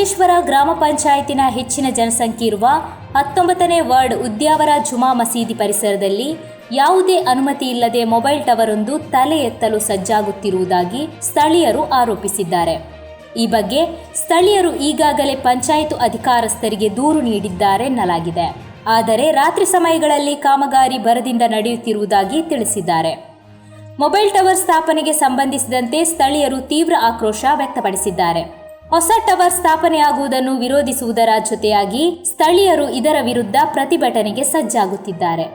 ಲಂಕೇಶ್ವರ ಗ್ರಾಮ ಪಂಚಾಯತಿನ ಹೆಚ್ಚಿನ ಜನಸಂಖ್ಯೆ ಇರುವ 19ನೇ ವಾರ್ಡ್ ಉದ್ಯಾವರ ಜುಮಾ ಮಸೀದಿ ಪರಿಸರದಲ್ಲಿ ಯಾವುದೇ ಅನುಮತಿ ಇಲ್ಲದೆ ಮೊಬೈಲ್ ಟವರ್ ಒಂದು ತಲೆ ಎತ್ತಲು ಸಜ್ಜಾಗುತ್ತಿರುವುದಾಗಿ ಸ್ಥಳೀಯರು ಆರೋಪಿಸಿದ್ದಾರೆ. ಈ ಬಗ್ಗೆ ಸ್ಥಳೀಯರು ಈಗಾಗಲೇ ಪಂಚಾಯತ್ ಅಧಿಕಾರಸ್ಥರಿಗೆ ದೂರು ನೀಡಿದ್ದಾರೆ ಎನ್ನಲಾಗಿದೆ. ಆದರೆ ರಾತ್ರಿ ಸಮಯಗಳಲ್ಲಿ ಕಾಮಗಾರಿ ಭರದಿಂದ ನಡೆಯುತ್ತಿರುವುದಾಗಿ ತಿಳಿಸಿದ್ದಾರೆ. ಮೊಬೈಲ್ ಟವರ್ ಸ್ಥಾಪನೆಗೆ ಸಂಬಂಧಿಸಿದಂತೆ ಸ್ಥಳೀಯರು ತೀವ್ರ ಆಕ್ರೋಶ ವ್ಯಕ್ತಪಡಿಸಿದ್ದಾರೆ. ಹೊಸ ಟವರ್ ಸ್ಥಾಪನೆಯಾಗುವುದನ್ನು ವಿರೋಧಿಸುವುದರ ಜೊತೆಯಾಗಿ ಸ್ಥಳೀಯರು ಇದರ ವಿರುದ್ಧ ಪ್ರತಿಭಟನೆಗೆ ಸಜ್ಜಾಗುತ್ತಿದ್ದಾರೆ.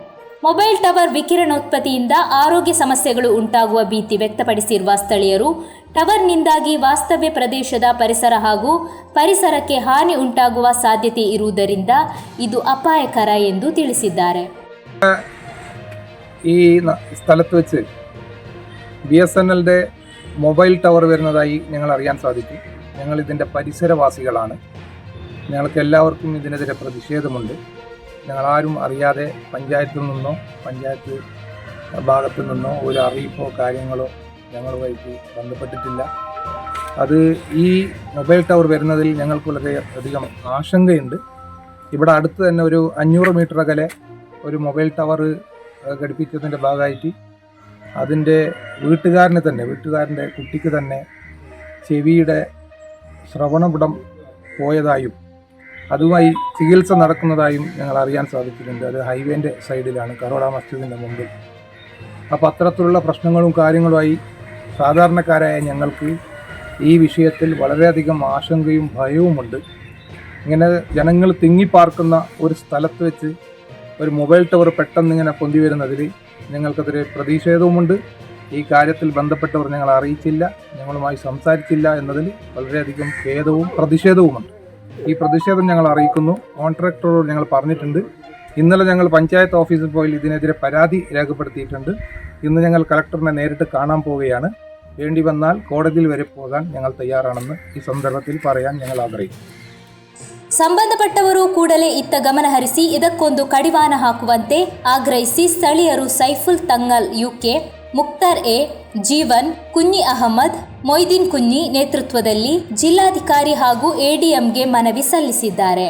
ಮೊಬೈಲ್ ಟವರ್ ವಿಕಿರಣೋತ್ಪತ್ತಿಯಿಂದ ಆರೋಗ್ಯ ಸಮಸ್ಯೆಗಳು ಉಂಟಾಗುವ ಭೀತಿ ವ್ಯಕ್ತಪಡಿಸಿರುವ ಸ್ಥಳೀಯರು ಟವರ್ನಿಂದಾಗಿ ವಾಸ್ತವ್ಯ ಪ್ರದೇಶದ ಪರಿಸರ ಹಾಗೂ ಪರಿಸರಕ್ಕೆ ಹಾನಿ ಉಂಟಾಗುವ ಸಾಧ್ಯತೆ ಇರುವುದರಿಂದ ಇದು ಅಪಾಯಕರ ಎಂದು ತಿಳಿಸಿದ್ದಾರೆ. ഈ സ്ഥലത്ത് വെച്ച് BSNLന്റെ മൊബൈൽ ടവർ വരുന്നതായി ഞങ്ങൾ അറിയാൻ സാധിക്കും. ഞങ്ങൾ ഇതിൻ്റെ പരിസരവാസികളാണ്. ഞങ്ങൾക്ക് എല്ലാവർക്കും ഇതിനെതിരെ പ്രതിഷേധമുണ്ട്. ഞങ്ങളാരും അറിയാതെ പഞ്ചായത്തിൽ നിന്നോ പഞ്ചായത്ത് ഭാഗത്തു നിന്നോ ഒരു അറിയിപ്പോ കാര്യങ്ങളോ ഞങ്ങളുമായിട്ട് ബന്ധപ്പെട്ടിട്ടില്ല. അത് ഈ മൊബൈൽ ടവർ വരുന്നതിൽ ഞങ്ങൾക്ക് വളരെയധികം ആശങ്കയുണ്ട്. ഇവിടെ അടുത്ത് തന്നെ ഒരു 500 മീറ്റർ അകലെ ഒരു മൊബൈൽ ടവർ ഘടിപ്പിച്ചതിൻ്റെ ഭാഗമായിട്ട് അതിൻ്റെ വീട്ടുകാരൻ്റെ കുട്ടിക്ക് തന്നെ ചെവിയുടെ ശ്രവണപുടം പോയതായും അതുമായി ചികിത്സ നടക്കുന്നതായും ഞങ്ങൾ അറിയാൻ സാധിച്ചിട്ടുണ്ട്. അത് ഹൈവേൻ്റെ സൈഡിലാണ്, കറോട മസ്ജിദിൻ്റെ മുമ്പിൽ. അപ്പോൾ അത്തരത്തിലുള്ള പ്രശ്നങ്ങളും കാര്യങ്ങളുമായി സാധാരണക്കാരായ ഞങ്ങൾക്ക് ഈ വിഷയത്തിൽ വളരെയധികം ആശങ്കയും ഭയവുമുണ്ട്. ഇങ്ങനെ ജനങ്ങൾ തിങ്ങിപ്പാർക്കുന്ന ഒരു സ്ഥലത്ത് വെച്ച് ഒരു മൊബൈൽ ടവർ പെട്ടെന്ന് ഇങ്ങനെ പൊന്തി വരുന്നതിൽ ഞങ്ങൾക്കതൊരു പ്രതിഷേധവുമുണ്ട്. ഈ കാര്യത്തിൽ ബന്ധപ്പെട്ടവർ ഞങ്ങളെ അറിയിച്ചില്ല, ഞങ്ങളുമായി സംസാരിച്ചില്ല എന്നതിൽ വളരെയധികം ഖേദവും പ്രതിഷേധവുമുണ്ട്. ഈ പ്രതിഷേധം ഞങ്ങൾ അറിയിക്കുന്നു. കോൺട്രാക്ടറോട് ഞങ്ങൾ പറഞ്ഞിട്ടുണ്ട്. ഇന്നലെ ഞങ്ങൾ പഞ്ചായത്ത് ഓഫീസിൽ പോയി ഇതിനെതിരെ പരാതി രേഖപ്പെടുത്തിയിട്ടുണ്ട്. ഇന്ന് ഞങ്ങൾ കളക്ടറിനെ നേരിട്ട് കാണാൻ പോവുകയാണ്. വേണ്ടി വന്നാൽ കോടതിയിൽ വരെ പോകാൻ ഞങ്ങൾ തയ്യാറാണെന്ന് ಈ ಸಂದರ್ಭത്തിൽ പറയാൻ ഞങ്ങൾ ಆಗ್ರಹಿಸುತ್ತೇವೆ. ಸಂಬಂಧಪಟ್ಟವರು ಕೂಡಲೇ ಇತ್ತ ಗಮನ ಹರಿಸಿ ಇದಕ್ಕೊಂದು ಕಡಿವಾಣ ಹಾಕುವಂತೆ ಆಗ್ರಹಿಸಿ ಸ್ಥಳೀಯರು ಸೈಫುಲ್ ತಂಗಲ್ ಯುಕೆ, ಮುಕ್ತಾರ್ ಎ, ಜೀವನ್, ಕುഞ്ഞി ಅಹಮದ್, ಮೊಯ್ದೀನ್ ಕುഞ്ഞി ನೇತೃತ್ವದಲ್ಲಿ ಜಿಲ್ಲಾಧಿಕಾರಿ ಹಾಗೂ ADMಗೆ ಮನವಿ ಸಲ್ಲಿಸಿದ್ದಾರೆ.